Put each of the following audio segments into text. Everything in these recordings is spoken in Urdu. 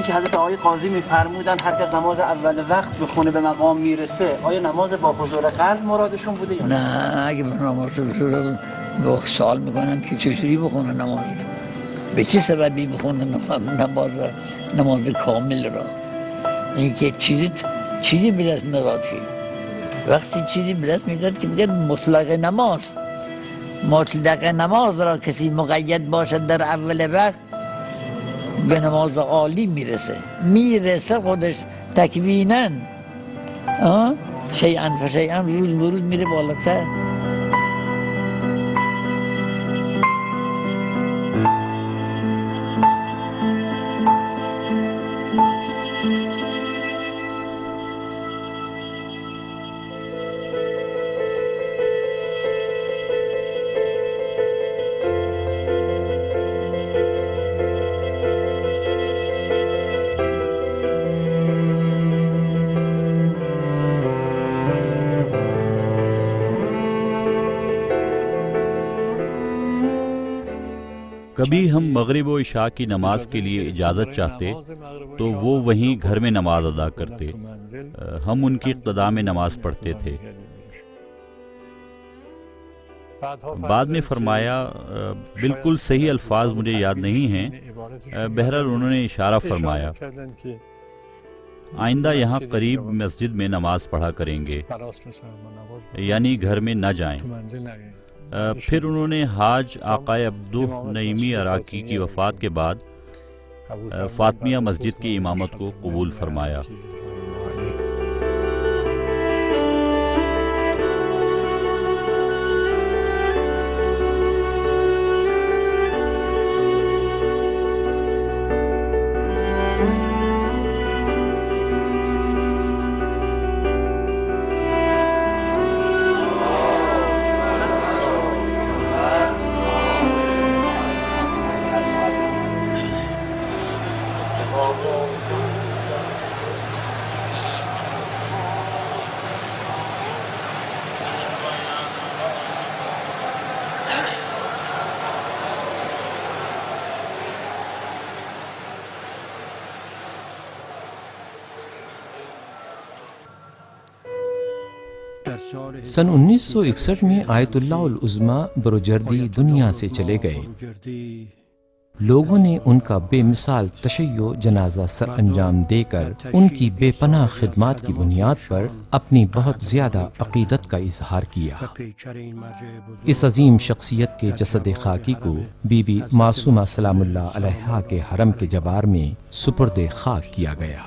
اینکه حضرت آقای قاضی میفرمودن هر کس نماز اول وقت بخونه به مقام میرسه، آیا نماز با حضور قلب مرادشون بوده یا نه؟ اگه به نماز بخونه با سوال میکنم که چجوری بخونه نماز رو، به چه سببی بخونه نماز کامل را. اینکه چیزی به دست نداد که وقتی چیزی به دست میداد که میگه مطلق نماز را کسی مقید باشد در اول وقت به نماز عالی میرسه خودش تکویناً شیئا فشیئا روز به روز میره بالاتر. کبھی ہم مغرب و عشاء کی نماز کے لیے اجازت چاہتے تو وہ وہیں گھر میں نماز ادا کرتے، ہم ان کی اقتداء میں نماز پڑھتے تھے۔ بعد میں فرمایا، بالکل صحیح الفاظ مجھے یاد نہیں ہیں، بہرحال انہوں نے اشارہ فرمایا آئندہ یہاں قریب مسجد میں نماز پڑھا کریں گے، یعنی گھر میں نہ جائیں۔ پھر انہوں نے حاج آقا عبدو نعیمی عراقی کی وفات کے بعد فاطمیہ مسجد کی امامت کو قبول فرمایا۔ سن 1961 میں آیت اللہ العظمی بروجردی دنیا سے چلے گئے۔ لوگوں نے ان کا بے مثال تشیع جنازہ سر انجام دے کر ان کی بے پناہ خدمات کی بنیاد پر اپنی بہت زیادہ عقیدت کا اظہار کیا۔ اس عظیم شخصیت کے جسد خاکی کو بی بی معصومہ سلام اللہ علیہا کے حرم کے جوار میں سپرد خاک کیا گیا۔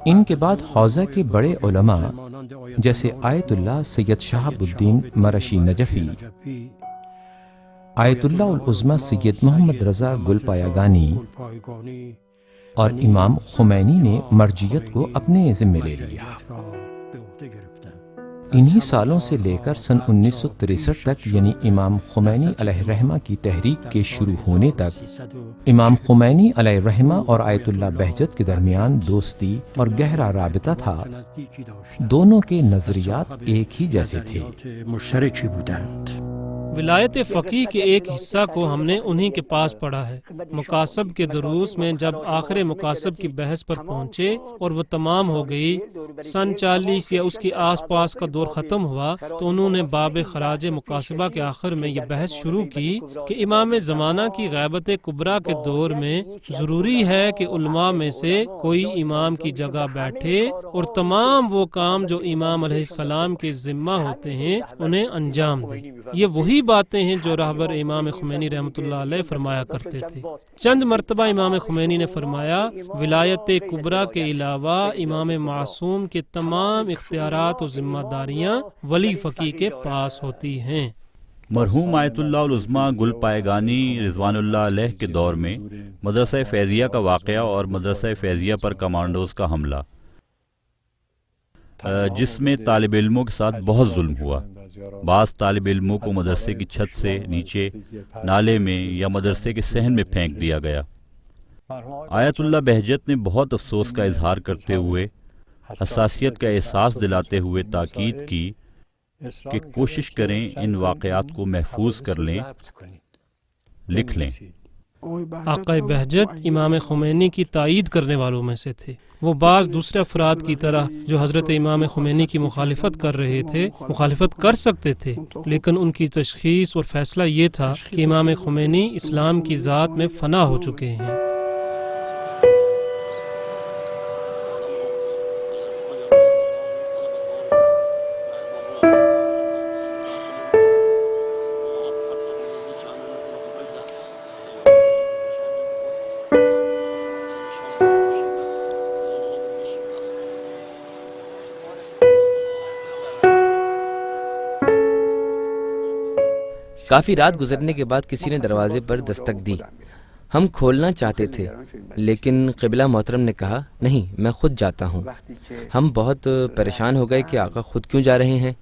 ان کے بعد حوزہ کے بڑے علماء جیسے آیت اللہ سید شہاب الدین مرشی نجفی، آیت اللہ العظمی سید محمد رضا گل پایگانی اور امام خمینی نے مرجیت کو اپنے ذمہ لے لیا۔ انہی سالوں سے لے کر سن 1963 تک، یعنی امام خمینی علیہ الرحمہ کی تحریک کے شروع ہونے تک، امام خمینی علیہ الرحمہ اور آیت اللہ بہجت کے درمیان دوستی اور گہرا رابطہ تھا۔ دونوں کے نظریات ایک ہی جیسے تھے۔ ولایت فقیہ کے ایک حصہ کو ہم نے انہی کے پاس پڑھا ہے۔ مکاسب کے دروس میں جب آخر مکاسب کی بحث پر پہنچے اور وہ تمام ہو گئی، سن 40 یا اس کے آس پاس کا دور ختم ہوا، تو انہوں نے باب خراج مکاسبہ کے آخر میں یہ بحث شروع کی کہ امام زمانہ کی غیبت کبریٰ کے دور میں ضروری ہے کہ علماء میں سے کوئی امام کی جگہ بیٹھے اور تمام وہ کام جو امام علیہ السلام کے ذمہ ہوتے ہیں انہیں انجام دے۔ یہ وہی باتیں ہیں جو رہبر امام خمینی رحمۃ اللہ علیہ فرمایا کرتے تھے۔ چند مرتبہ امام خمینی نے فرمایا، ولایت کبریٰ کے علاوہ امام معصوم کے تمام اختیارات و ذمہ داریاں ولی فقیہ کے پاس ہوتی ہیں۔ مرحوم آیت اللہ العظمی گل پایگانی رضوان اللہ علیہ کے دور میں مدرسہ فیضیہ کا واقعہ اور مدرسہ فیضیہ پر کمانڈوز کا حملہ، جس میں طالب علموں کے ساتھ بہت ظلم ہوا۔ بعض طالب علموں کو مدرسے کی چھت سے نیچے نالے میں یا مدرسے کے صحن میں پھینک دیا گیا۔ آیت اللہ بہجت نے بہت افسوس کا اظہار کرتے ہوئے حساسیت کا احساس دلاتے ہوئے تاکید کی کہ کوشش کریں ان واقعات کو محفوظ کر لیں، لکھ لیں۔ آقا بہجت امام خمینی کی تائید کرنے والوں میں سے تھے۔ وہ بعض دوسرے افراد کی طرح جو حضرت امام خمینی کی مخالفت کر رہے تھے مخالفت کر سکتے تھے، لیکن ان کی تشخیص اور فیصلہ یہ تھا کہ امام خمینی اسلام کی ذات میں فنا ہو چکے ہیں۔ کافی رات گزرنے کے بعد کسی نے دروازے پر دستک دی۔ ہم کھولنا چاہتے تھے لیکن قبلہ محترم نے کہا نہیں، میں خود جاتا ہوں۔ ہم بہت پریشان ہو گئے کہ آقا خود کیوں جا رہے ہیں۔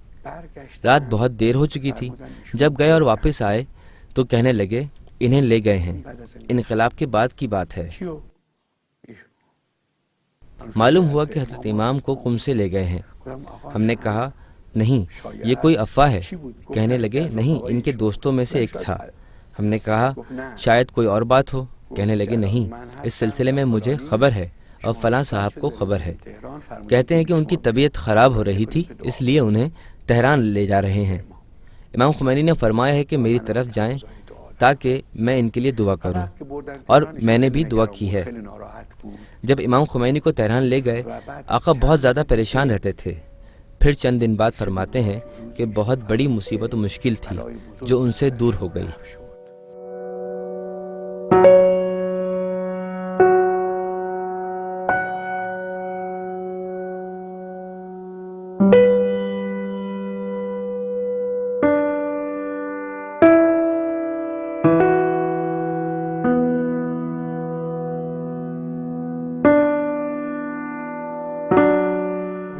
رات بہت دیر ہو چکی تھی۔ جب گئے اور واپس آئے تو کہنے لگے انہیں لے گئے ہیں، انقلاب کے بعد کی بات ہے۔ معلوم ہوا کہ حضرت امام کو قم سے لے گئے ہیں۔ ہم نے کہا نہیں، یہ کوئی افواہ ہے۔ کہنے لگے نہیں، ان کے دوستوں میں سے ایک تھا۔ ہم نے کہا شاید کوئی اور بات ہو۔ کہنے لگے نہیں، اس سلسلے میں مجھے خبر ہے اور فلاں صاحب کو خبر ہے۔ کہتے ہیں کہ ان کی طبیعت خراب ہو رہی تھی، اس لیے انہیں تہران لے جا رہے ہیں۔ امام خمینی نے فرمایا ہے کہ میری طرف جائیں تاکہ میں ان کے لیے دعا کروں، اور میں نے بھی دعا کی ہے۔ جب امام خمینی کو تہران لے گئے، آقا بہت زیادہ پریشان رہتے تھے۔ پھر چند دن بعد فرماتے ہیں کہ بہت بڑی مصیبت و مشکل تھی جو ان سے دور ہو گئی۔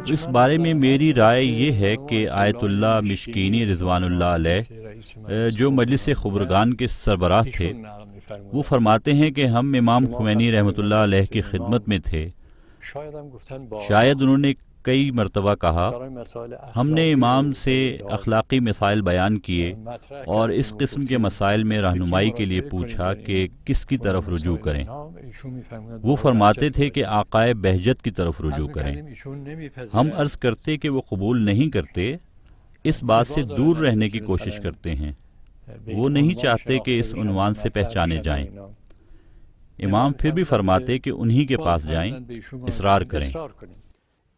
اس بارے میں میری رائے یہ ہے کہ آیت اللہ مشکینی رضوان اللہ علیہ جو مجلس خبرگان کے سربراہ تھے، وہ فرماتے ہیں کہ ہم امام خمینی رحمۃ اللہ علیہ کی خدمت میں تھے۔ شاید انہوں نے کئی مرتبہ کہا ہم نے امام سے اخلاقی مسائل بیان کیے اور اس قسم کے مسائل میں رہنمائی کے لیے پوچھا کہ کس کی طرف رجوع کریں۔ وہ فرماتے تھے کہ آقائے بہجت کی طرف رجوع کریں۔ ہم عرض کرتے کہ وہ قبول نہیں کرتے، اس بات سے دور رہنے کی کوشش کرتے ہیں۔ وہ نہیں چاہتے کہ اس عنوان سے پہچانے جائیں۔ امام پھر بھی فرماتے کہ انہی کے پاس جائیں، اصرار کریں۔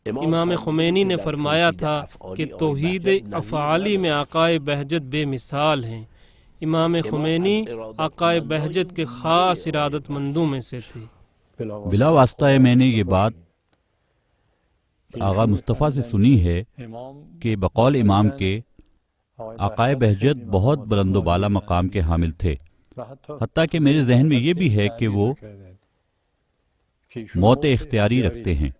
امام خمینی نے فرمایا تھا کہ توحید افعالی میں آقائے بہجت بے مثال ہیں۔ امام خمینی آقائے بہجت کے خاص ارادت مندوں میں سے تھے۔ بلا واسطہ میں نے یہ بات آغا مصطفیٰ سے سنی ہے کہ بقول امام کے آقائے بہجت بہت بلند و بالا مقام کے حامل تھے، حتیٰ کہ میرے ذہن میں یہ بھی ہے کہ وہ موت اختیاری رکھتے ہیں۔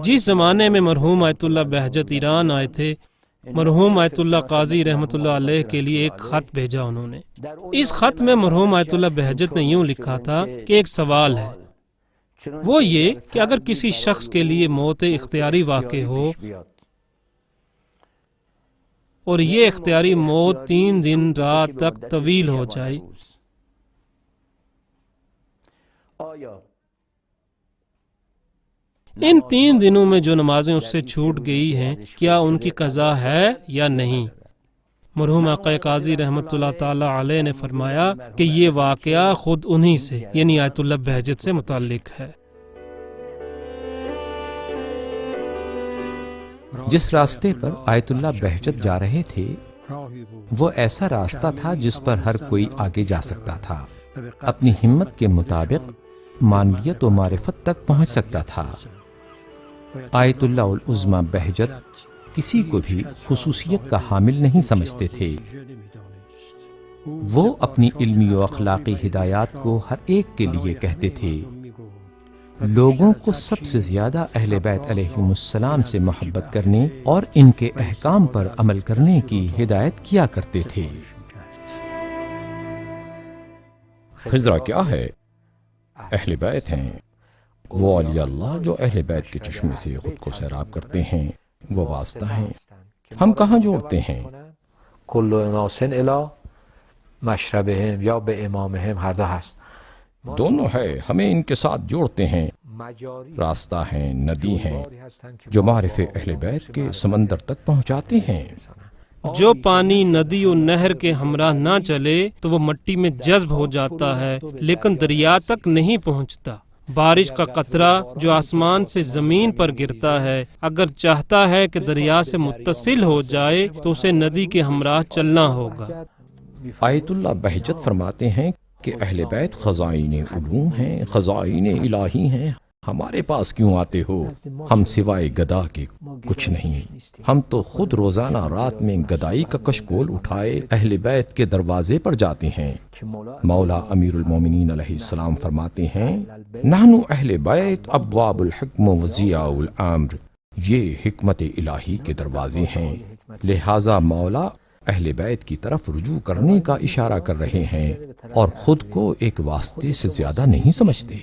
جس زمانے میں مرحوم آیت اللہ بہجت ایران آئے تھے، مرحوم آیت اللہ قاضی رحمۃ اللہ علیہ کے لیے ایک خط بھیجا انہوں نے۔ اس خط میں مرحوم آیت اللہ بہجت نے یوں لکھا تھا کہ ایک سوال ہے، وہ یہ کہ اگر کسی شخص کے لیے موت اختیاری واقع ہو اور یہ اختیاری موت 3 دن رات تک طویل ہو جائے، ان 3 دنوں میں جو نمازیں اس سے چھوٹ گئی ہیں کیا ان کی قضا ہے یا نہیں؟ مرحوم آقا قاضی رحمۃ اللہ تعالی علیہ نے فرمایا کہ یہ واقعہ خود انہی سے یعنی آیت اللہ بہجت سے متعلق ہے۔ جس راستے پر آیت اللہ بہجت جا رہے تھے وہ ایسا راستہ تھا جس پر ہر کوئی آگے جا سکتا تھا، اپنی ہمت کے مطابق معنویت و معرفت تک پہنچ سکتا تھا۔ آیت اللہ العظمی بہجت کسی کو بھی خصوصیت کا حامل نہیں سمجھتے تھے۔ وہ اپنی علمی و اخلاقی ہدایات کو ہر ایک کے لیے کہتے تھے۔ لوگوں کو سب سے زیادہ اہل بیت علیہم السلام سے محبت کرنے اور ان کے احکام پر عمل کرنے کی ہدایت کیا کرتے تھے۔ خضرہ کیا ہے؟ اہل بیت ہیں، وہ اولیاء اللہ جو اہل بیت کے چشمے سے خود کو سیراب کرتے ہیں، وہ واسطہ ہیں۔ ہم کہاں جوڑتے ہیں؟ کل اناس الی مشربهم یا به امامهم ہر دو هست۔ دونوں ہے، ہمیں ان کے ساتھ جوڑتے ہیں۔ راستہ ہیں، ندی ہیں جو معرف اہل بیت کے سمندر تک پہنچاتے ہیں۔ جو پانی ندی و نہر کے ہمراہ نہ چلے تو وہ مٹی میں جذب ہو جاتا ہے لیکن دریا تک نہیں پہنچتا۔ بارش کا قطرہ جو آسمان سے زمین پر گرتا ہے اگر چاہتا ہے کہ دریا سے متصل ہو جائے تو اسے ندی کے ہمراہ چلنا ہوگا۔ آیت اللہ بہجت فرماتے ہیں کہ اہل بیت خزائن علوم ہیں، خزائن الہی ہیں، ہمارے پاس کیوں آتے ہو؟ ہم سوائے گدا کے کچھ نہیں، ہم تو خود روزانہ رات میں گدائی کا کشکول اٹھائے اہل بیت کے دروازے پر جاتے ہیں۔ مولا امیر المومنین علیہ السلام فرماتے ہیں، نحن اہل بیت ابواب الحکم و ضیاء الامر، یہ حکمت الہی کے دروازے ہیں، لہٰذا مولا اہل بیت کی طرف رجوع کرنے کا اشارہ کر رہے ہیں اور خود کو ایک واسطے سے زیادہ نہیں سمجھتے۔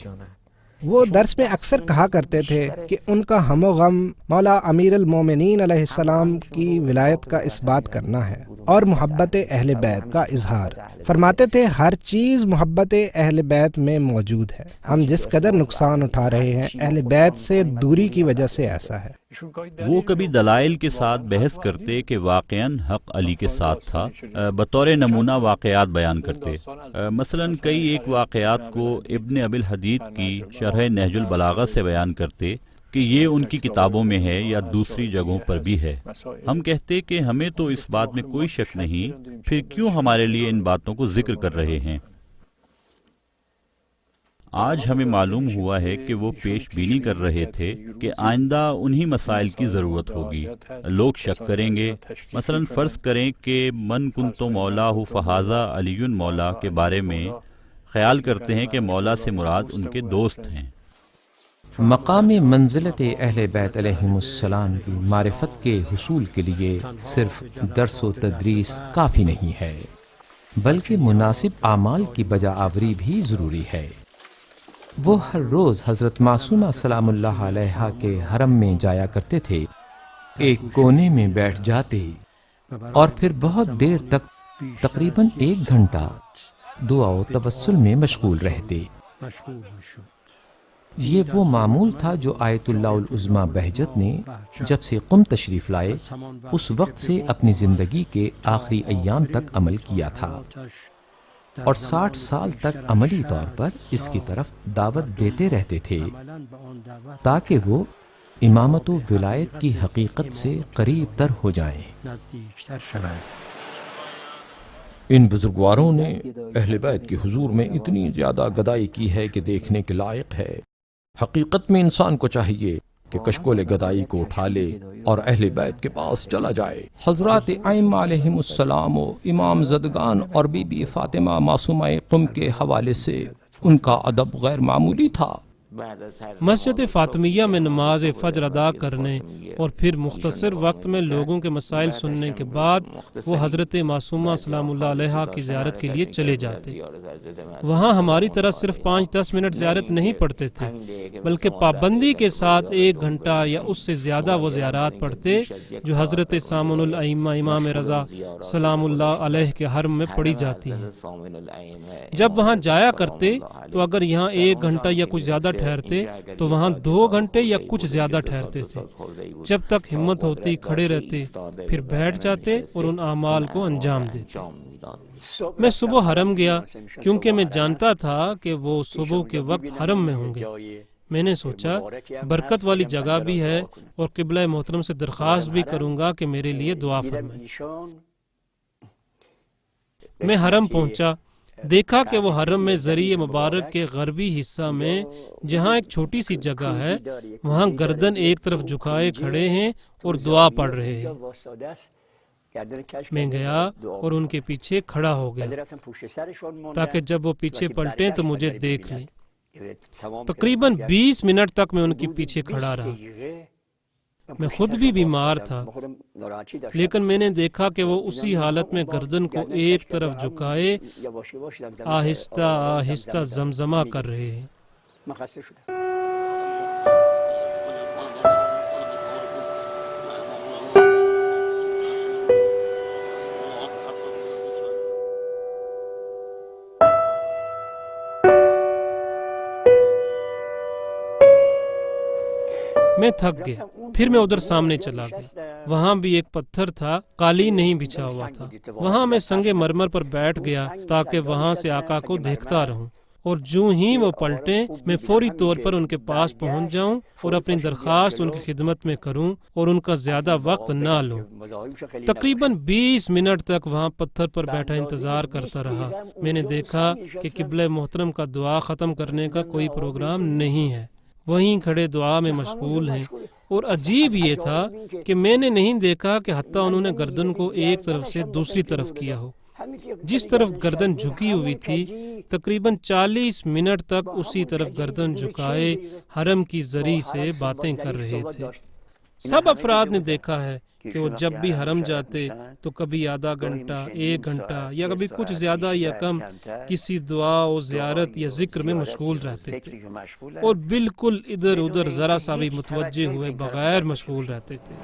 وہ درس میں اکثر کہا کرتے تھے کہ ان کا ہم و غم مولا امیر المومنین علیہ السلام کی ولایت کا اس بات کرنا ہے اور محبت اہل بیت کا اظہار۔ فرماتے تھے ہر چیز محبت اہل بیت میں موجود ہے، ہم جس قدر نقصان اٹھا رہے ہیں اہل بیت سے دوری کی وجہ سے ایسا ہے۔ وہ کبھی دلائل کے ساتھ بحث کرتے کہ واقعاً حق علی کے ساتھ تھا، بطور نمونہ واقعات بیان کرتے۔ مثلاً کئی ایک واقعات کو ابن ابی الحدید کی شرح نہج البلاغہ سے بیان کرتے کہ یہ ان کی کتابوں میں ہے یا دوسری جگہوں پر بھی ہے۔ ہم کہتے کہ ہمیں تو اس بات میں کوئی شک نہیں، پھر کیوں ہمارے لیے ان باتوں کو ذکر کر رہے ہیں؟ آج ہمیں معلوم ہوا ہے کہ وہ پیش بینی کر رہے تھے کہ آئندہ انہی مسائل کی ضرورت ہوگی، لوگ شک کریں گے۔ مثلا فرض کریں کہ من کنت مولا فہذا علی مولا کے بارے میں خیال کرتے ہیں کہ مولا سے مراد ان کے دوست ہیں۔ مقام منزلت اہل بیت علیہم السلام کی معرفت کے حصول کے لیے صرف درس و تدریس کافی نہیں ہے، بلکہ مناسب اعمال کی بجا آوری بھی ضروری ہے۔ وہ ہر روز حضرت معصومہ سلام اللہ علیہا کے حرم میں جایا کرتے تھے، ایک کونے میں بیٹھ جاتے اور پھر بہت دیر تک تقریباً 1 گھنٹہ دعا و توسل میں مشغول رہتے۔ یہ وہ معمول تھا جو آیت اللہ العظمیٰ بہجت نے جب سے قم تشریف لائے اس وقت سے اپنی زندگی کے آخری ایام تک عمل کیا تھا، اور 60 سال تک عملی طور پر اس کی طرف دعوت دیتے رہتے تھے تاکہ وہ امامت و ولایت کی حقیقت سے قریب تر ہو جائیں۔ ان بزرگواروں نے اہل بیت کے حضور میں اتنی زیادہ گدائی کی ہے کہ دیکھنے کے لائق ہے۔ حقیقت میں انسان کو چاہیے کہ کشکول گدائی کو اٹھا لے اور اہل بیت کے پاس چلا جائے۔ حضرات ائمہ علیہم السلام و امام زدگان اور بی بی فاطمہ معصومہ قم کے حوالے سے ان کا ادب غیر معمولی تھا۔ مسجد فاطمیہ میں نماز فجر ادا کرنے اور پھر مختصر وقت میں لوگوں کے مسائل سننے کے بعد وہ حضرت معصومہ سلام اللہ علیہا کی زیارت کے لیے چلے جاتے۔ وہاں ہماری طرح صرف 5-10 منٹ زیارت نہیں پڑھتے تھے، بلکہ پابندی کے ساتھ 1 گھنٹہ یا اس سے زیادہ وہ زیارات پڑھتے جو حضرت سامن الائمہ امام رضا سلام اللہ علیہ کے حرم میں پڑھی جاتی ہیں۔ جب وہاں جایا کرتے تو اگر یہاں 1 گھنٹہ یا کچھ زیادہ ٹھہرتے تو وہاں 2 گھنٹے یا کچھ زیادہ ٹھہرتے تھے۔ جب تک ہمت ہوتی کھڑے رہتے، پھر بیٹھ جاتے اور ان اعمال کو انجام دیتے۔ میں صبح حرم گیا کیونکہ میں جانتا تھا کہ وہ صبح کے وقت حرم میں ہوں گے۔ میں نے سوچا برکت والی جگہ بھی ہے اور قبلہ محترم سے درخواست بھی کروں گا کہ میرے لیے دعا فرمائیں۔ میں حرم پہنچا، دیکھا کہ وہ حرم میں ذریعہ مبارک کے غربی حصہ میں جہاں ایک چھوٹی سی جگہ ہے وہاں گردن ایک طرف جھکائے کھڑے ہیں اور دعا پڑھ رہے ہیں۔ میں گیا اور ان کے پیچھے کھڑا ہو گیا تاکہ جب وہ پیچھے پلٹیں تو مجھے دیکھ لیں۔ تقریباً 20 منٹ تک میں ان کے پیچھے کھڑا رہا۔ میں خود بھی بیمار تھا، لیکن میں نے دیکھا کہ وہ اسی حالت میں گردن کو ایک طرف جھکائے آہستہ آہستہ زمزمہ کر رہے ہیں۔ میں تھک گیا، پھر میں ادھر سامنے چلا گیا۔ وہاں بھی ایک پتھر تھا، قالین نہیں بچھا ہوا تھا۔ وہاں میں سنگ مرمر پر بیٹھ گیا تاکہ وہاں سے آقا کو دیکھتا رہوں، اور جو ہی وہ پلٹیں میں فوری طور پر ان کے پاس پہنچ جاؤں اور اپنی درخواست ان کی خدمت میں کروں اور ان کا زیادہ وقت نہ لوں۔ تقریباً 20 منٹ تک وہاں پتھر پر بیٹھا انتظار کرتا رہا۔ میں نے دیکھا کہ قبلہ محترم کا دعا ختم کرنے کا کوئی پروگرام نہیں ہے، وہیں کھڑے دعا میں مشغول ہیں۔ اور عجیب یہ تھا کہ میں نے نہیں دیکھا کہ حتیٰ انہوں نے گردن کو ایک طرف سے دوسری طرف کیا ہو۔ جس طرف گردن جھکی ہوئی تھی تقریباً 40 منٹ تک اسی طرف گردن جھکائے حرم کی زری سے باتیں کر رہے تھے۔ سب افراد نے دیکھا ہے کہ وہ جب بھی حرم جاتے تو کبھی آدھا گھنٹہ، 1 گھنٹہ یا کبھی کچھ زیادہ یا کم کسی دعا و زیارت یا ذکر میں مشغول رہتے تھے، اور بالکل ادھر ادھر ذرا سا بھی متوجہ ہوئے بغیر مشغول رہتے تھے۔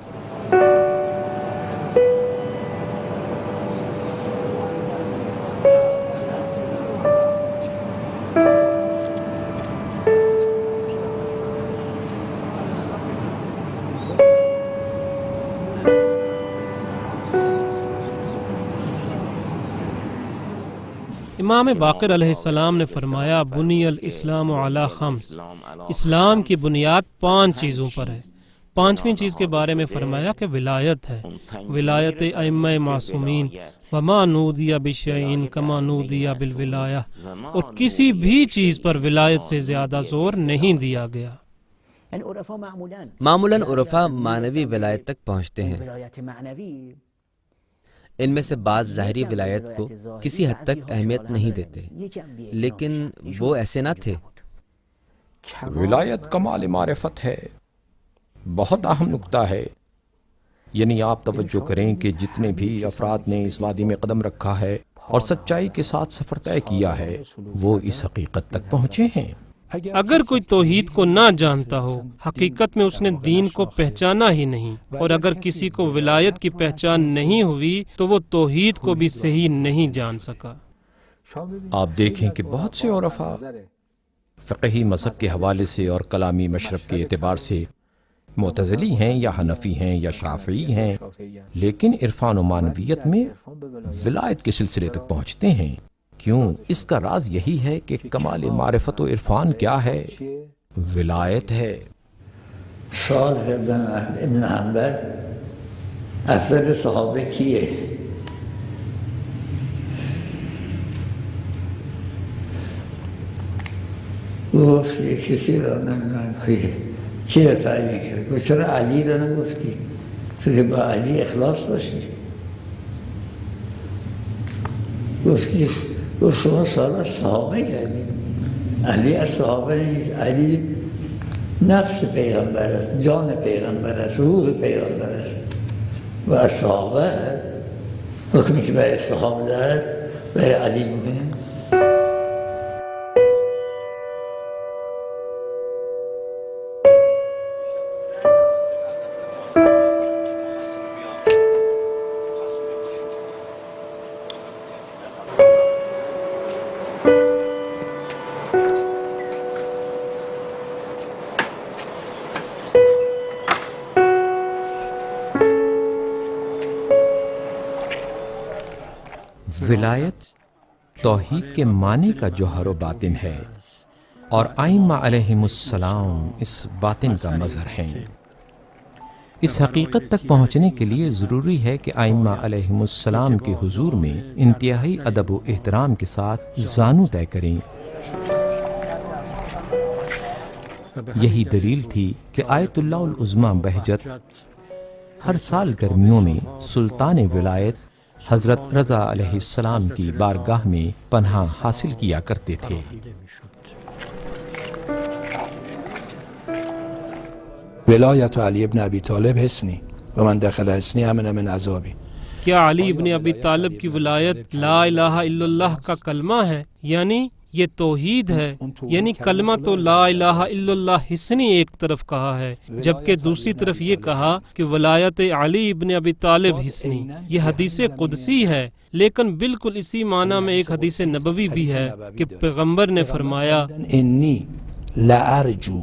امام باقر علیہ السلام نے فرمایا، بنی الاسلام علی خمس، اسلام کی بنیاد 5 چیزوں پر ہے۔ 5ویں چیز کے بارے میں فرمایا کہ ولایت ہے، ولایت ائمہ معصومین، وما نودی بشیء کما نودی بالولایہ، اور کسی بھی چیز پر ولایت سے زیادہ زور نہیں دیا گیا۔ معمولاً عرفا معنوی ولایت تک پہنچتے ہیں، ان میں سے بعض ظاہری ولایت کو کسی حد تک اہمیت نہیں دیتے، لیکن وہ ایسے نہ تھے۔ ولایت کمال معرفت ہے، بہت اہم نکتہ ہے۔ یعنی آپ توجہ کریں کہ جتنے بھی افراد نے اس وادی میں قدم رکھا ہے اور سچائی کے ساتھ سفر طے کیا ہے، وہ اس حقیقت تک پہنچے ہیں۔ اگر کوئی توحید کو نہ جانتا ہو، حقیقت میں اس نے دین کو پہچانا ہی نہیں، اور اگر کسی کو ولایت کی پہچان نہیں ہوئی تو وہ توحید کو بھی صحیح نہیں جان سکا۔ آپ دیکھیں کہ بہت سے عرفاء فقہی مذہب کے حوالے سے اور کلامی مشرب کے اعتبار سے معتزلی ہیں یا حنفی ہیں یا شافعی ہیں، لیکن عرفان و معنویت میں ولایت کے سلسلے تک پہنچتے ہیں۔ کیوں؟ اس کا راز یہی ہے کہ کمال معرفت و عرفان کیا ہے؟ ولایت ہے۔ سوال کردن ابن حنبل افضل صحابه کیه؟ گفت کسی را نمیدونم کی را تعیین کرد. گفت چرا علی را نگفتی؟ تو که با علی اخلاص داشتی. گفتی شما سوال از صحابه کردیم، علی از صحابه نیست، علی نفس پیغمبر است، جان پیغمبر است، روح پیغمبر است و از صحابه حکمی که برای صحابه دارد برای علی میکنیم. ولایت توحید کے معنی کا جوہر و باطن ہے، اور ائمہ علیہم السلام اس باطن کا مظہر ہیں۔ اس حقیقت تک پہنچنے کے لیے ضروری ہے کہ ائمہ علیہم السلام کے حضور میں انتہائی ادب و احترام کے ساتھ زانو طے کریں۔ یہی دلیل تھی کہ آیت اللہ العظمیٰ بہجت ہر سال گرمیوں میں سلطان ولایت حضرت رضا علیہ السلام کی بارگاہ میں پناہ حاصل کیا کرتے تھے۔ ولایت علی ابن ابی طالب حصنی و من دخل حصنی امن من عذابی. کیا علی ابن ابی طالب کی ولایت لا الہ الا اللہ کا کلمہ ہے؟ یعنی یہ توحید ہے. یعنی کلمہ تو لا الہ الا اللہ حسنی ایک طرف کہا ہے، جبکہ دوسری طرف یہ کہا کہ ولایت علی ابن ابی طالب حسنی. یہ حدیث قدسی ہے، لیکن بالکل اسی معنی میں ایک حدیث نبوی بھی ہے کہ پیغمبر نے فرمایا انی لارجو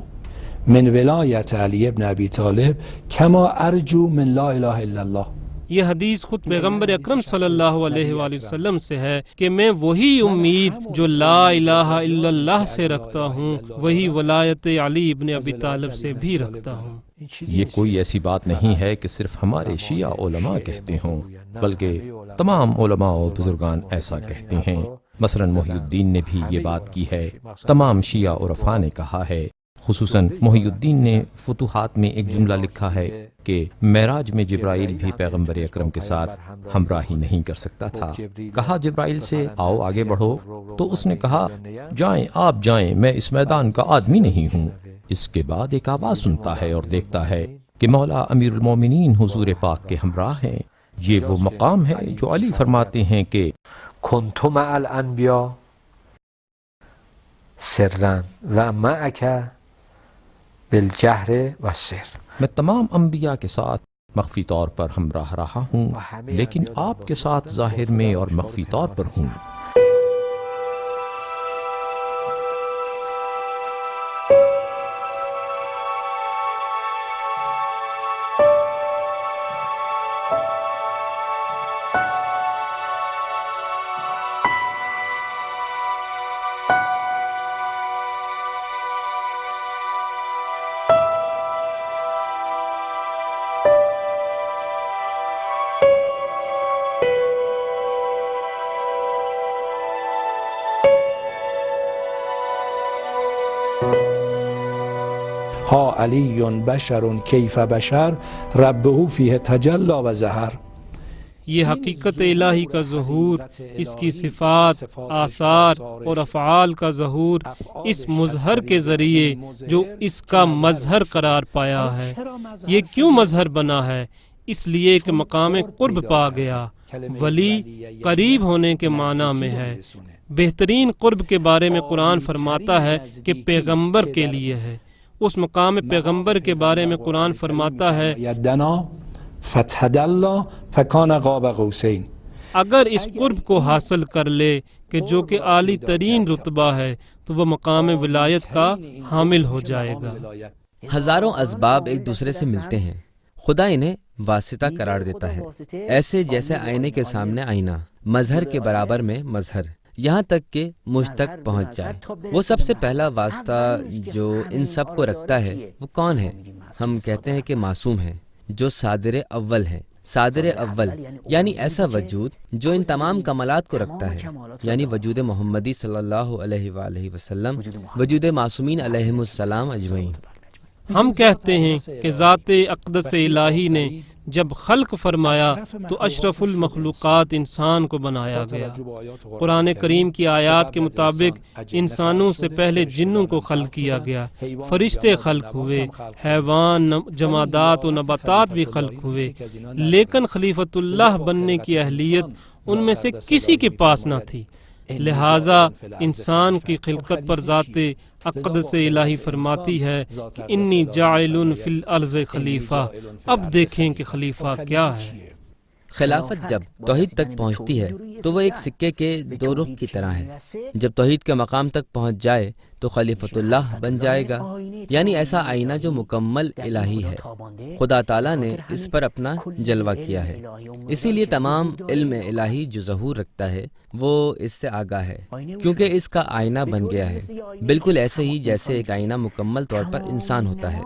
من ولایت علی ابن ابی طالب کما ارجو من لا الہ الا اللہ. یہ حدیث خود پیغمبر اکرم صلی اللہ علیہ وآلہ وسلم سے ہے کہ میں وہی امید جو لا الہ الا اللہ سے رکھتا ہوں وہی ولایت علی ابن ابی طالب سے بھی رکھتا ہوں. یہ کوئی ایسی بات نہیں ہے کہ صرف ہمارے شیعہ علماء کہتے ہوں، بلکہ تمام علماء و بزرگان ایسا کہتے ہیں. مثلا محی الدین نے بھی یہ بات کی ہے، تمام شیعہ عرفاء نے کہا ہے. خصوصاً محی الدین نے فتوحات میں ایک جملہ لکھا ہے کہ معراج میں جبرائیل بھی پیغمبر اکرم کے ساتھ ہمراہی نہیں کر سکتا تھا. کہا جبرائیل سے آؤ آگے بڑھو، تو اس نے کہا جائیں آپ جائیں، میں اس میدان کا آدمی نہیں ہوں. اس کے بعد ایک آواز سنتا ہے اور دیکھتا ہے کہ مولا امیر المومنین حضور پاک کے ہمراہ ہیں. یہ وہ مقام ہے جو علی فرماتے ہیں کہ کنت مع الانبیاء سرا و معک بالجہر والسر. میں تمام انبیاء کے ساتھ مخفی طور پر ہمراہ رہا ہوں، لیکن آپ کے ساتھ ظاہر میں اور مخفی طور پر ہوں. ها علی بشر کیف بشر ربه فیه تجلی و ظهر. یہ حقیقت الہی کا ظہور، اس کی صفات، آثار اور افعال کا ظہور اس مظہر کے ذریعے جو اس کا مظہر قرار پایا ہے. یہ کیوں مظہر بنا ہے؟ اس لیے کہ مقام قرب پا گیا. ولی قریب ہونے کے معنی میں ہے. بہترین قرب کے بارے میں قرآن فرماتا ہے کہ پیغمبر کے لیے ہے. اس مقام پیغمبر کے بارے میں قرآن فرماتا ہے فتدلی فکان قاب قوسین. اگر اس قرب کو حاصل کر لے کہ جو کہ عالی ترین رتبہ ہے تو وہ مقام ولایت کا حامل ہو جائے گا. ہزاروں اسباب ایک دوسرے سے ملتے ہیں، خدا انہیں واسطہ قرار دیتا ہے، ایسے جیسے آئینے کے سامنے آئینہ، مظہر کے برابر میں مظہر، یہاں تک کہ مجھ تک پہنچ جائے. وہ سب سے پہلا واسطہ جو ان سب کو رکھتا ہے وہ کون ہے؟ ہم کہتے ہیں کہ معصوم ہے، جو صادر اول ہے. صادر اول یعنی ایسا وجود جو ان تمام کمالات کو رکھتا ہے، یعنی وجود محمدی صلی اللہ علیہ وآلہ وسلم، وجود معصومین علیہم السلام اجمعین. ہم کہتے ہیں کہ ذات اقدس الہی نے جب خلق فرمایا تو اشرف المخلوقات انسان کو بنایا گیا. قرآن کریم کی آیات کے مطابق انسانوں سے پہلے جنوں کو خلق کیا گیا، فرشتے خلق ہوئے، حیوان، جمادات و نباتات بھی خلق ہوئے، لیکن خلیفۃ اللہ بننے کی اہلیت ان میں سے کسی کے پاس نہ تھی. لہٰذا انسان کی خلقت پر ذات اقدس الہی فرماتی ہے کہ انی جاعل فی الارض خلیفہ. اب دیکھیں کہ خلیفہ کیا ہے. خلافت جب توحید تک پہنچتی ہے تو وہ ایک سکے کے دو رخ کی طرح ہے. جب توحید کے مقام تک پہنچ جائے تو خلیفۃ اللہ بن جائے گا، یعنی ایسا آئینہ جو مکمل الہی ہے. خدا تعالیٰ نے اس پر اپنا جلوہ کیا ہے، اسی لیے تمام علم الہی جو ظہور رکھتا ہے وہ اس سے آگاہ ہے، کیونکہ اس کا آئینہ بن گیا ہے. بالکل ایسے ہی جیسے ایک آئینہ مکمل طور پر انسان ہوتا ہے،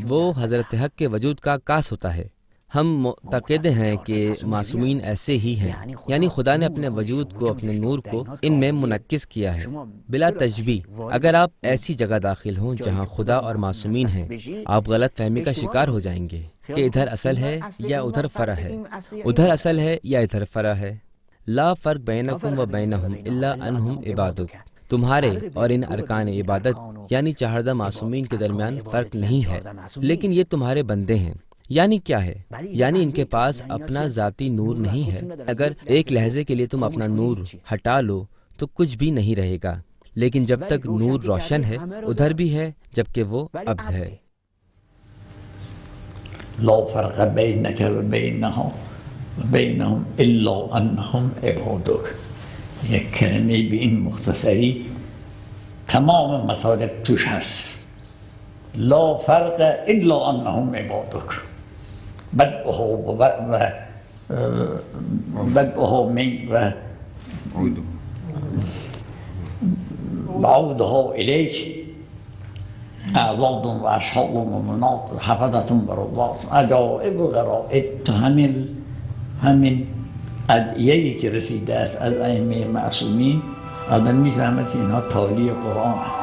وہ حضرت حق کے وجود کا عکاس ہوتا ہے. ہم معتقد ہیں کہ معصومین ایسے ہی ہیں، یعنی خدا نے اپنے وجود کو، اپنے نور کو ان میں منعکس کیا ہے بلا تشبیہ. اگر آپ ایسی جگہ داخل ہوں جہاں خدا اور معصومین ہیں، آپ غلط فہمی کا شکار ہو جائیں گے کہ ادھر اصل ہے یا ادھر فرع ہے، ادھر اصل ہے یا ادھر فرع ہے. لا فرق بینکم و بینہم الا انہم عبادک. تمہارے اور ان ارکان عبادت یعنی چہاردہ معصومین کے درمیان فرق نہیں ہے، لیکن یہ تمہارے بندے ہیں۔ یعنی کیا ہے؟ یعنی ان کے پاس اپنا ذاتی نور نہیں ہے۔ اگر ایک لہجے کے لیے تم اپنا نور ہٹا لو تو کچھ بھی نہیں رہے گا، لیکن جب تک نور روشن ہے ادھر بھی ہے جبکہ وہ عبد ہے۔ لا فرق بینک و بینهم الا انهم عبادک، یک کلمه به این مختصری تمام مطالب توش هست. لا فرق الا انهم عبادک، بدءها من و بعودها الیک اعواد و اشهاد و مناط و حفظة برضات عجائب و غرائب. تو همین ادعیه‌ای که رسیده است از ائمه معصومین آدم میفهمد که اینها تالی قرآن هست.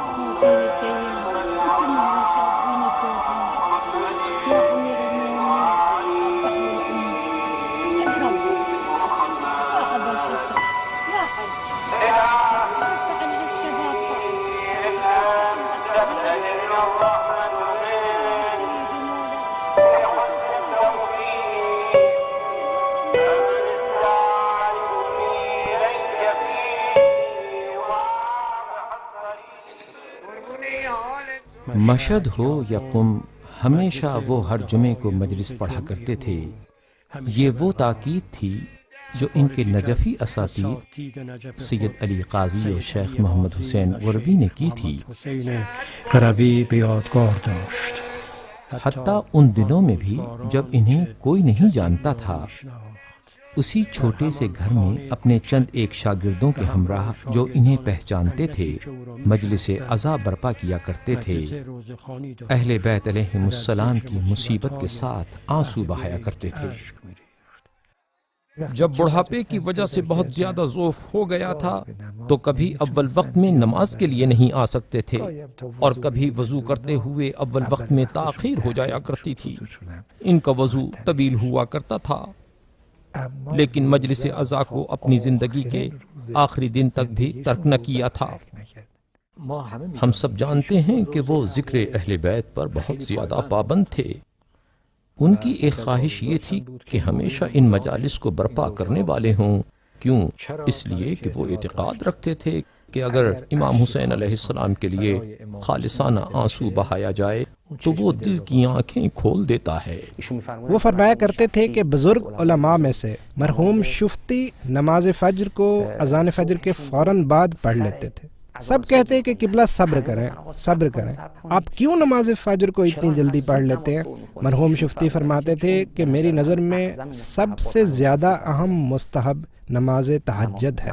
مشہد ہو یا قم، ہمیشہ وہ ہر جمعے کو مجلس پڑھا کرتے تھے۔ یہ وہ تاکید تھی جو ان کے نجفی اساتید سید علی قاضی و شیخ محمد حسین غروی نے کی تھی۔ حتیٰ ان دنوں میں بھی جب انہیں کوئی نہیں جانتا تھا، اسی چھوٹے سے گھر میں اپنے چند ایک شاگردوں کے ہمراہ جو انہیں پہچانتے تھے مجلس عزا برپا کیا کرتے تھے۔ اہل بیت علیہم السلام کی مصیبت کے ساتھ آنسو بہایا کرتے تھے۔ جب بڑھاپے کی وجہ سے بہت زیادہ ضعف ہو گیا تھا تو کبھی اول وقت میں نماز کے لیے نہیں آ سکتے تھے، اور کبھی وضو کرتے ہوئے اول وقت میں تاخیر ہو جایا کرتی تھی۔ ان کا وضو طویل ہوا کرتا تھا، لیکن مجلس عزا کو اپنی زندگی کے آخری دن تک بھی ترک نہ کیا تھا۔ ہم سب جانتے ہیں کہ وہ ذکر اہل بیت پر بہت زیادہ پابند تھے۔ ان کی ایک خواہش یہ تھی کہ ہمیشہ ان مجالس کو برپا کرنے والے ہوں۔ کیوں؟ اس لیے کہ وہ اعتقاد رکھتے تھے کہ اگر امام حسین علیہ السلام کے لیے خالصانہ آنسو بہایا جائے تو وہ دل کی آنکھیں کھول دیتا ہے۔ وہ فرمایا کرتے تھے کہ بزرگ علماء میں سے مرحوم شفتی نماز فجر کو اذان فجر کے فوراً بعد پڑھ لیتے تھے۔ سب کہتے ہیں کہ قبلہ صبر کریں، آپ کیوں نماز فجر کو اتنی جلدی پڑھ لیتے ہیں؟ مرحوم شفتی فرماتے تھے کہ میری نظر میں سب سے زیادہ اہم مستحب نماز تہجد ہے۔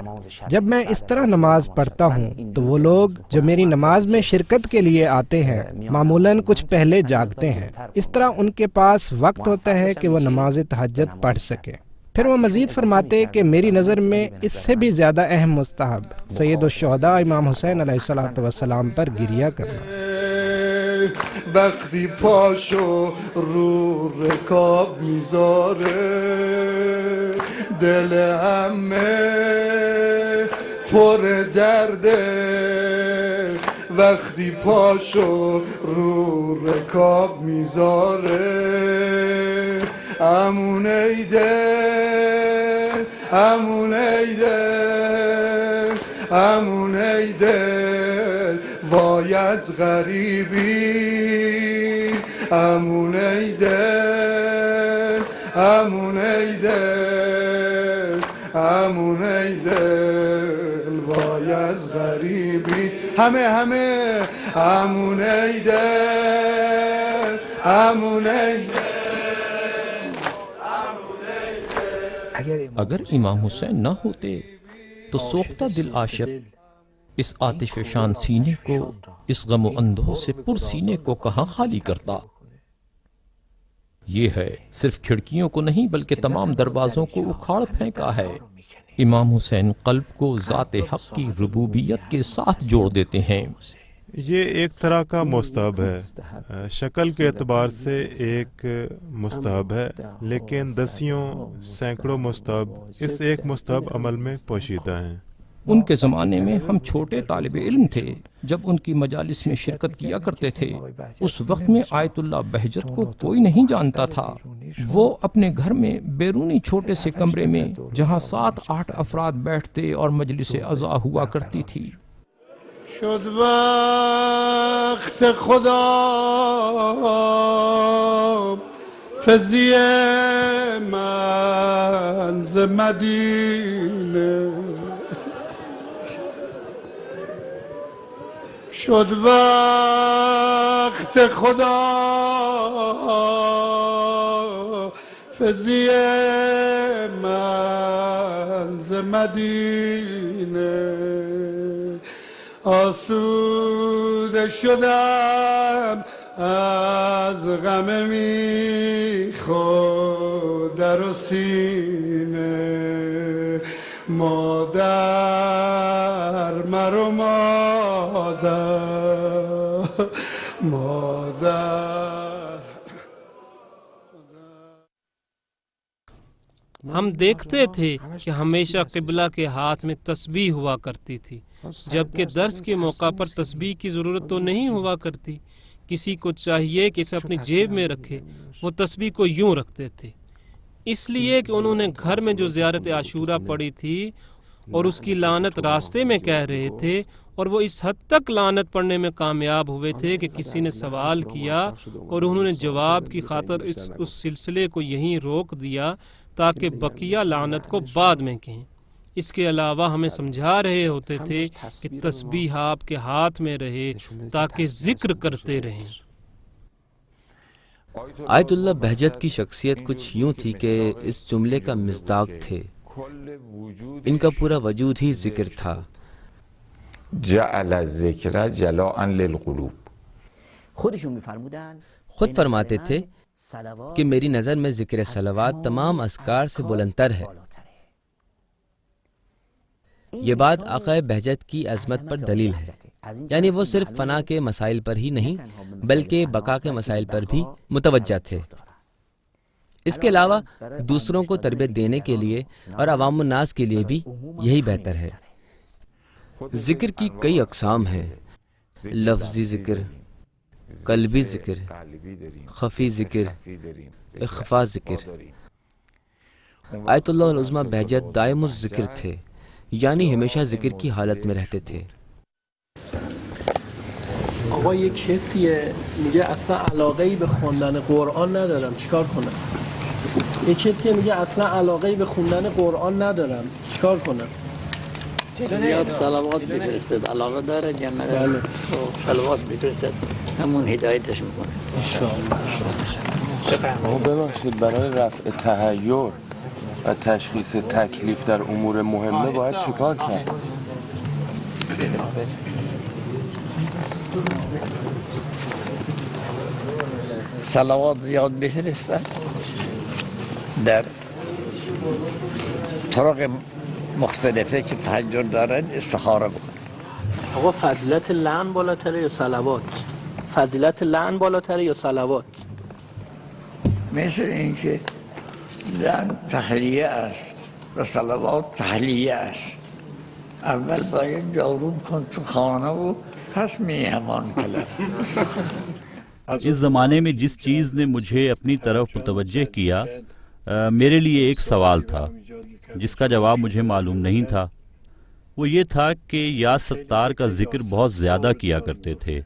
جب میں اس طرح نماز پڑھتا ہوں تو وہ لوگ جو میری نماز میں شرکت کے لیے آتے ہیں معمولاً کچھ پہلے جاگتے ہیں، اس طرح ان کے پاس وقت ہوتا ہے کہ وہ نماز تہجد پڑھ سکیں۔ پھر وہ مزید فرماتے کہ میری نظر میں اس سے بھی زیادہ اہم مستحب سید الشہداء امام حسین علیہ السلام پر گریہ کرنا۔ وقتی پاشو رو رکاب میذاره دل همه پر درده وقتی پاشو رو رکاب میذاره امون ایده امون ایده امون ایده وای از غریبی امون ایده امون ایده امون ایده وای از غریبی همه امون ایده امون ایده۔ اگر امام حسین نہ ہوتے تو سوختہ دل عاشق اس آتش فشان سینے کو، اس غم و اندوہ سے پر سینے کو کہاں خالی کرتا؟ یہ ہے صرف کھڑکیوں کو نہیں بلکہ تمام دروازوں کو اکھاڑ پھینکا ہے۔ امام حسین قلب کو ذات حق کی ربوبیت کے ساتھ جوڑ دیتے ہیں۔ یہ ایک طرح کا مستحب ہے، شکل کے اعتبار سے ایک مستحب ہے، لیکن دسیوں سینکڑوں مستحب اس ایک مستحب عمل میں پوشیدہ ہیں۔ ان کے زمانے میں ہم چھوٹے طالب علم تھے جب ان کی مجالس میں شرکت کیا کرتے تھے۔ اس وقت میں آیت اللہ بہجت کو کوئی نہیں جانتا تھا۔ وہ اپنے گھر میں بیرونی چھوٹے سے کمرے میں جہاں 7-8 افراد بیٹھتے اور مجلس عزا ہوا کرتی تھی۔ شد وقت خدا فضی من ز مدینه شد وقت خدا فضی من ز مدینه آسوده شدم از غم میخو در و سینه مادر مرو مادر ہم دیکھتے تھے کہ ہمیشہ قبلہ کے ہاتھ میں تسبیح ہوا کرتی تھی، جبکہ درس کے موقع پر تسبیح کی ضرورت تو نہیں ہوا کرتی۔ کسی کو چاہیے کہ اسے اپنی جیب میں رکھے، وہ تسبیح کو یوں رکھتے تھے، اس لیے کہ انہوں نے گھر میں جو زیارت عاشورہ پڑھی تھی اور اس کی لعنت راستے میں کہہ رہے تھے، اور وہ اس حد تک لعنت پڑھنے میں کامیاب ہوئے تھے کہ کسی نے سوال کیا اور انہوں نے جواب کی خاطر اس سلسلے کو یہیں روک دیا تاکہ بقیہ لعنت کو بعد میں کہیں۔ اس کے علاوہ ہمیں سمجھا رہے ہوتے تھے کہ تسبیح آپ کے ہاتھ میں رہے تاکہ ذکر کرتے رہیں۔ آیت اللہ بہجت کی شخصیت کچھ یوں تھی کہ اس جملے کا مصداق تھے، ان کا پورا وجود ہی ذکر تھا۔ جعل الذکر جلاء للقلوب، خود فرماتے تھے کہ میری نظر میں ذکر صلوات تمام اذکار سے بلندتر ہے۔ یہ بات آقا بہجت کی عظمت پر دلیل ہے، یعنی وہ صرف فنا کے مسائل پر ہی نہیں بلکہ بقا کے مسائل پر بھی متوجہ تھے۔ اس کے علاوہ دوسروں کو تربیت دینے کے لیے اور عوام الناس کے لیے بھی یہی بہتر ہے۔ ذکر کی کئی اقسام ہیں، لفظی ذکر، قلبی ذکر، خفی ذکر، اخفا ذکر۔ آیت اللہ العظمہ بہجت دائم الذکر تھے، یعنی ہمیشہ ذکر کی حالت میں رہتے تھے۔ آقا یک کسیه میگه اصلا علاقه‌ای به خوندن قرآن ندارم، چیکار کنم؟ یک کسیه میگه اصلا علاقه‌ای به خوندن قرآن ندارم، چیکار کنم؟ زیاد صلوات بفرستد، علاقه داره یا نداره؟ صلوات بفرستد، همون هدایتش میکنه. ببخشید برای رفع تحیر و تشخیص تکلیف در امور مهمه باید چیکار کرد؟ صلوات زیاد بفرستد، در طرق مختلفه که تحیر دارن استخاره بکنه. آقا فضیلت لعن بالاتره یا صلوات؟ فضیلت لعن بالاتره یا صلوات؟ مثل اینکه لعن تخلیه است و صلوات تحلیه است. اول باید جارو کن تو خانه و پس میهمان طلب. اس زمانے میں جس چیز نے مجھے اپنی طرف متوجہ کیا، میرے لیے ایک سوال تھا جس کا جواب مجھے معلوم نہیں تھا۔ وہ یہ تھا کہ یا ستار کا ذکر بہت زیادہ کیا کرتے تھے۔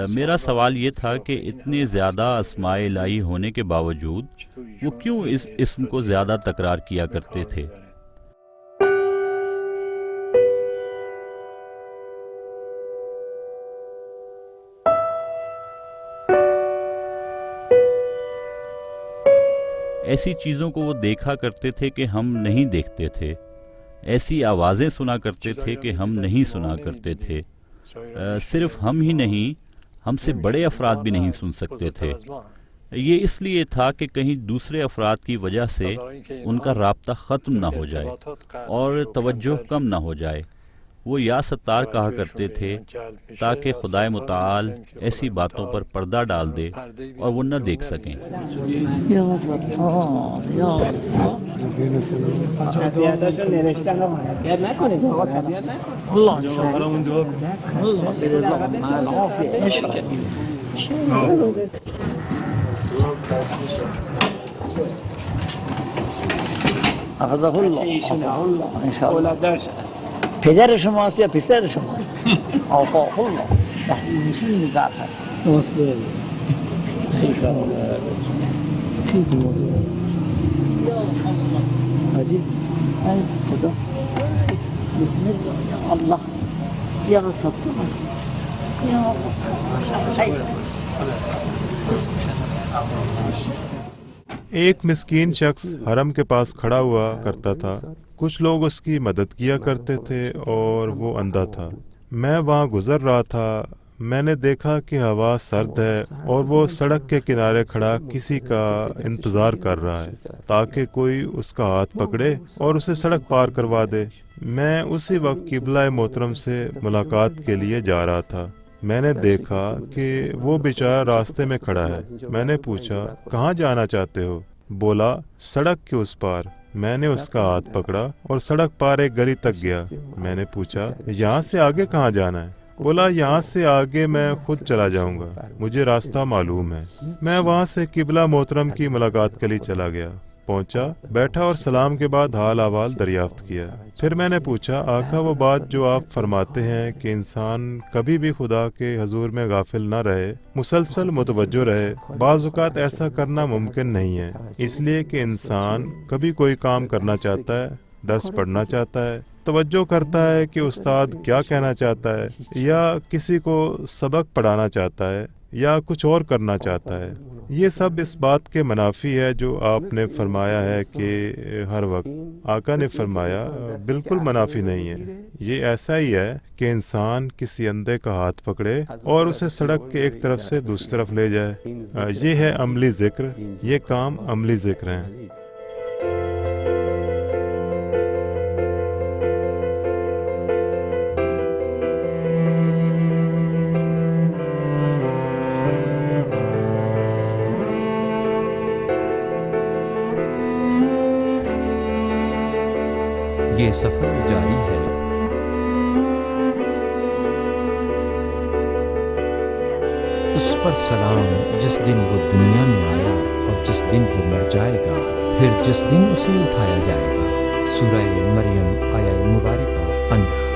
میرا سوال یہ تھا کہ اتنے زیادہ اسماء الہی ہونے کے باوجود وہ کیوں اس اسم کو زیادہ تکرار کیا کرتے تھے؟ ایسی چیزوں کو وہ دیکھا کرتے تھے کہ ہم نہیں دیکھتے تھے، ایسی آوازیں سنا کرتے تھے کہ ہم نہیں سنا کرتے تھے۔ صرف ہم ہی نہیں، ہم سے بڑے افراد بھی نہیں سن سکتے تھے۔ یہ اس لیے تھا کہ کہیں دوسرے افراد کی وجہ سے ان کا رابطہ ختم نہ ہو جائے اور توجہ کم نہ ہو جائے۔ وہ یا ستار کہا کرتے تھے تاکہ خدائے متعال ایسی باتوں پر پردہ ڈال دے اور وہ نہ دیکھ سکیں۔ پدر شماست یا پسر شماست؟ آقا الله مسلم جعفر مسلم خیلی موضوع عجیب خدا بسم الله یا الله یا ستار یا ایک مسکین شخص حرم کے پاس کھڑا ہوا کرتا تھا، کچھ لوگ اس کی مدد کیا کرتے تھے اور وہ اندھا تھا۔ میں وہاں گزر رہا تھا، میں نے دیکھا کہ ہوا سرد ہے اور وہ سڑک کے کنارے کھڑا کسی کا انتظار کر رہا ہے تاکہ کوئی اس کا ہاتھ پکڑے اور اسے سڑک پار کروا دے۔ میں اسی وقت قبلہ محترم سے ملاقات کے لیے جا رہا تھا۔ میں نے دیکھا کہ وہ بیچارہ راستے میں کھڑا ہے۔ میں نے پوچھا کہاں جانا چاہتے ہو؟ بولا سڑک کے اس پار۔ میں نے اس کا ہاتھ پکڑا اور سڑک پار ایک گلی تک گیا۔ میں نے پوچھا یہاں سے آگے کہاں جانا ہے؟ بولا یہاں سے آگے میں خود چلا جاؤں گا، مجھے راستہ معلوم ہے۔ میں وہاں سے قبلہ محترم کی ملاقات کے لیے چلا گیا، پہنچا، بیٹھا اور سلام کے بعد حال احوال دریافت کیا۔ پھر میں نے پوچھا آقا وہ بات جو آپ فرماتے ہیں کہ انسان کبھی بھی خدا کے حضور میں غافل نہ رہے، مسلسل متوجہ رہے، بعض اوقات ایسا کرنا ممکن نہیں ہے، اس لیے کہ انسان کبھی کوئی کام کرنا چاہتا ہے، درس پڑھنا چاہتا ہے، توجہ کرتا ہے کہ استاد کیا کہنا چاہتا ہے، یا کسی کو سبق پڑھانا چاہتا ہے، یا کچھ اور کرنا چاہتا ہے۔ یہ سب اس بات کے منافی ہے جو آپ نے فرمایا ہے کہ ہر وقت۔ آقا نے فرمایا بالکل منافی نہیں ہے، یہ ایسا ہی ہے کہ انسان کسی اندھے کا ہاتھ پکڑے اور اسے سڑک کے ایک طرف سے دوسری طرف لے جائے۔ یہ ہے عملی ذکر، یہ کام عملی ذکر ہیں۔ یہ سفر جاری ہے۔ اس پر سلام جس دن وہ دنیا میں آیا اور جس دن وہ مر جائے گا، پھر جس دن اسے اٹھایا جائے گا۔ سورہ مریم آیہ مبارکہ 15۔